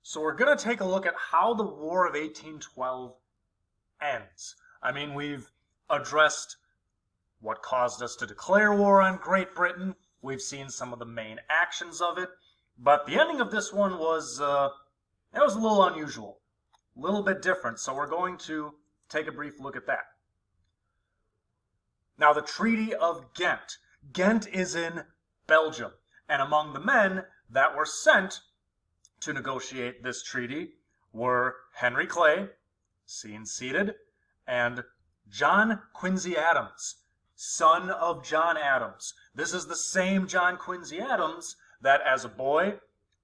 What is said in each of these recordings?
So we're going to take a look at how the War of 1812 ends. I mean, we've addressed what caused us to declare war on Great Britain. We've seen some of the main actions of it. But the ending of this one was, it was a little unusual, a little bit different. So we're going to take a brief look at that. Now, the Treaty of Ghent. Ghent is in Belgium. And among the men that were sent to negotiate this treaty were Henry Clay, seen seated, and John Quincy Adams, son of John Adams. This is the same John Quincy Adams that as a boy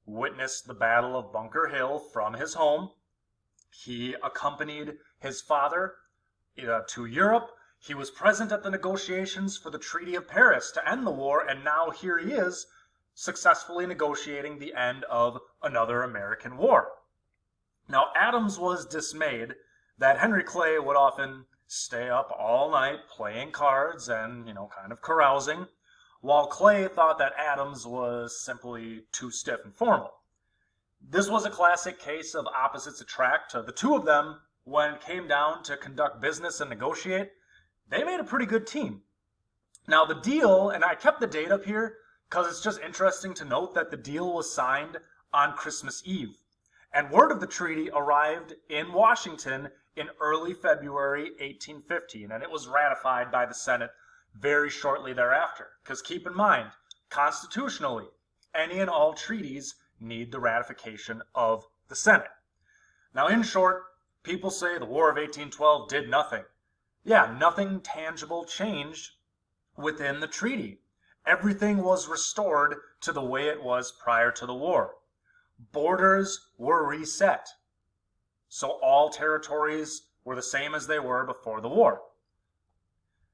witnessed the Battle of Bunker Hill from his home. He accompanied his father to Europe. He was present at the negotiations for the Treaty of Paris to end the war, and now here he is successfully negotiating the end of another American war. Now, Adams was dismayed that Henry Clay would often stay up all night playing cards and, kind of carousing, while Clay thought that Adams was simply too stiff and formal. This was a classic case of opposites attract. The two of them, when it came down to conduct business and negotiate, they made a pretty good team. Now, the deal, and I kept the date up here because it's just interesting to note that the deal was signed on Christmas Eve. And word of the treaty arrived in Washington in early February 1815, and it was ratified by the Senate very shortly thereafter. Because keep in mind, constitutionally, any and all treaties need the ratification of the Senate. Now, in short, people say the War of 1812 did nothing. Yeah, nothing tangible changed within the treaty. Everything was restored to the way it was prior to the war. Borders were reset. So all territories were the same as they were before the war.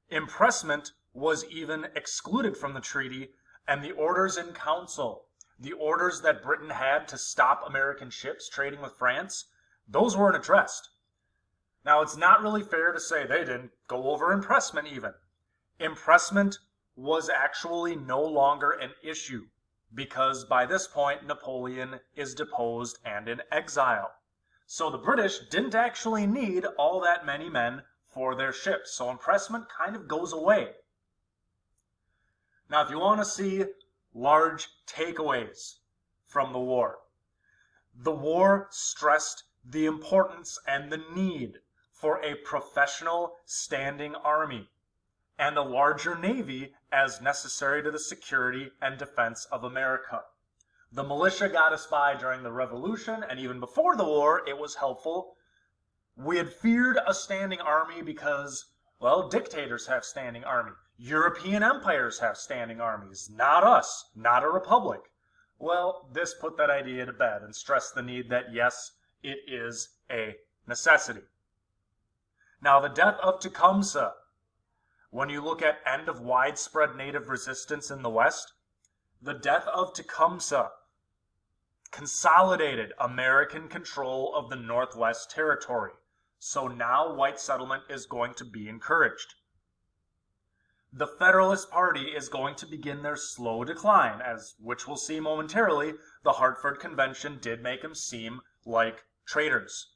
Impressment was even excluded from the treaty, and the orders in council, the orders that Britain had to stop American ships trading with France, those weren't addressed. Now, it's not really fair to say they didn't go over impressment even. Impressment was actually no longer an issue because by this point Napoleon is deposed and in exile. So the British didn't actually need all that many men for their ships. So impressment kind of goes away. Now, if you want to see large takeaways from the war stressed the importance and the need for a professional standing army and a larger navy as necessary to the security and defense of America. The militia got us by during the Revolution, and even before the war, it was helpful. We had feared a standing army because, well, dictators have standing army. European empires have standing armies. Not us, not a republic. Well, this put that idea to bed and stressed the need that, yes, it is a necessity. Now, the death of Tecumseh. When you look at end of widespread native resistance in the West, the death of Tecumseh consolidated American control of the Northwest Territory. So now white settlement is going to be encouraged. The Federalist Party is going to begin their slow decline, which we'll see momentarily. The Hartford Convention did make them seem like traitors.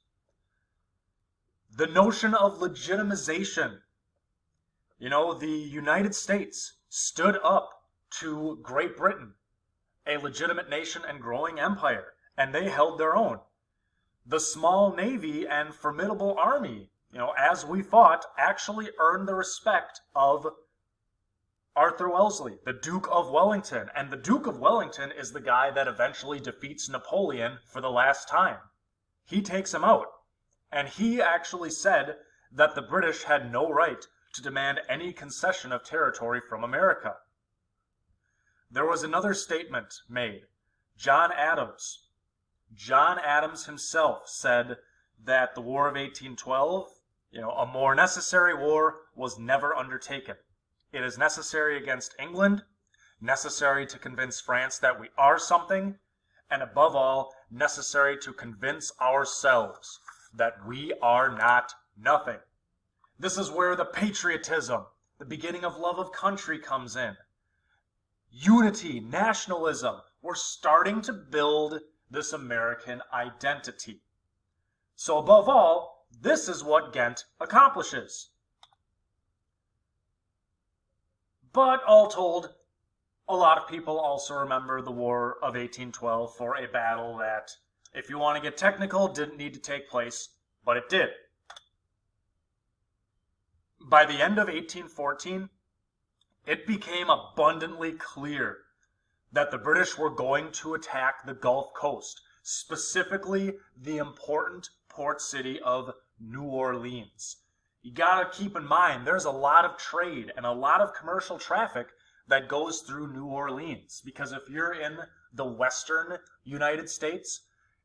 The notion of legitimization. The United States stood up to Great Britain, a legitimate nation and growing empire, and they held their own. The small navy and formidable army, as we fought, actually earned the respect of Arthur Wellesley, the Duke of Wellington. And the Duke of Wellington is the guy that eventually defeats Napoleon for the last time. He takes him out. And he actually said that the British had no right to demand any concession of territory from America. There was another statement made. John Adams himself said that the War of 1812, a more necessary war was never undertaken. It is necessary against England, necessary to convince France that we are something, and above all, necessary to convince ourselves that we are not nothing. This is where the patriotism, the beginning of love of country comes in. Unity, nationalism. We're starting to build this American identity. So above all, this is what Ghent accomplishes. But all told, a lot of people also remember the War of 1812 for a battle that, if you want to get technical, didn't need to take place, but it did. By the end of 1814, it became abundantly clear that the British were going to attack the Gulf Coast, specifically the important port city of New Orleans. You gotta keep in mind, there's a lot of trade and a lot of commercial traffic that goes through New Orleans, because if you're in the western United States,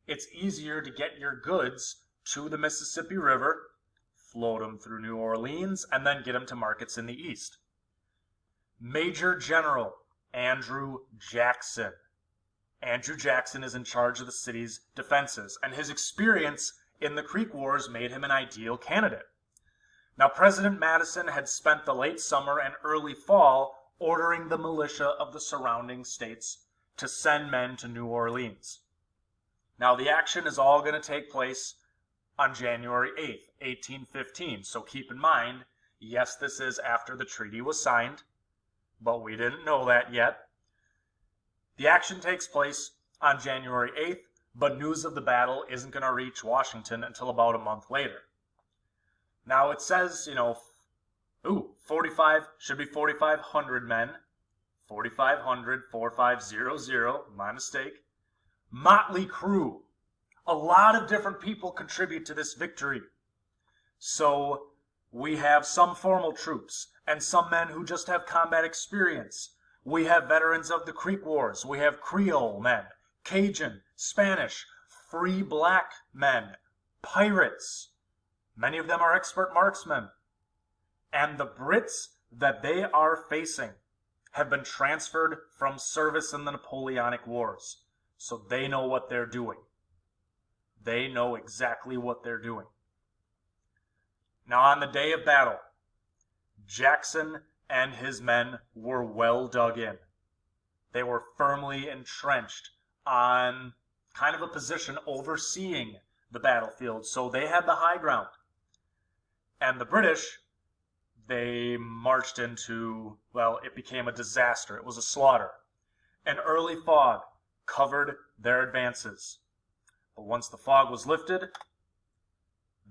it's easier to get your goods to the Mississippi River, float them through New Orleans, and then get them to markets in the east. Major General Andrew Jackson. Andrew Jackson is in charge of the city's defenses, and his experience in the Creek Wars made him an ideal candidate. Now, President Madison had spent the late summer and early fall ordering the militia of the surrounding states to send men to New Orleans. Now, the action is all going to take place on January 8th, 1815, so keep in mind, yes, this is after the treaty was signed, but we didn't know that yet. The action takes place on January 8th, but news of the battle isn't going to reach Washington until about a month later. Now it says, 45, should be 4,500 men. 4,500, 4,500, my mistake. Motley crew. A lot of different people contribute to this victory. So we have some formal troops and some men who just have combat experience. We have veterans of the Creek Wars. We have Creole men, Cajun, Spanish, free black men, pirates. Many of them are expert marksmen. And the Brits that they are facing have been transferred from service in the Napoleonic Wars. So they know what they're doing. They know exactly what they're doing. Now, on the day of battle, Jackson and his men were well dug in. They were firmly entrenched on kind of a position overseeing the battlefield, so they had the high ground. And the British, they marched into, well, it became a disaster. It was a slaughter. An early fog covered their advances. But once the fog was lifted,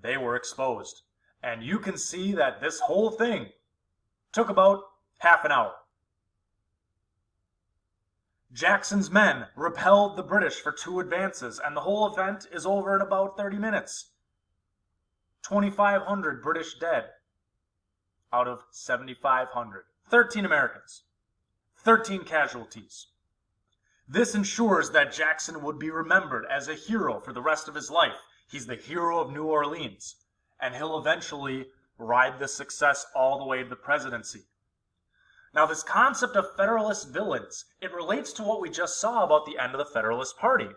they were exposed. And you can see that this whole thing took about half an hour. Jackson's men repelled the British for 2 advances, and the whole event is over in about 30 minutes. 2,500 British dead out of 7,500. 13 Americans. 13 casualties. This ensures that Jackson would be remembered as a hero for the rest of his life. He's the hero of New Orleans, and he'll eventually ride this success all the way to the presidency. Now, this concept of Federalist villains, it relates to what we just saw about the end of the Federalist Party.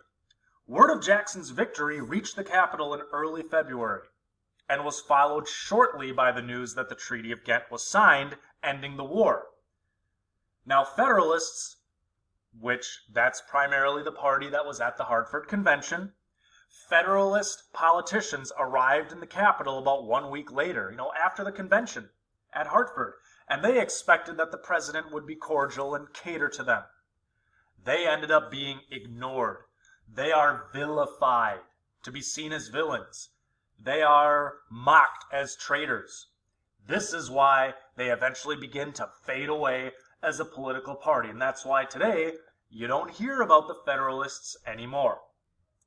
Word of Jackson's victory reached the capital in early February, and was followed shortly by the news that the Treaty of Ghent was signed, ending the war. Now, Federalists, which that's primarily the party that was at the Hartford Convention, Federalist politicians arrived in the capital about 1 week later, after the convention at Hartford, and they expected that the president would be cordial and cater to them. They ended up being ignored. They are vilified, to be seen as villains. They are mocked as traitors. This is why they eventually begin to fade away as a political party, and that's why today you don't hear about the Federalists anymore.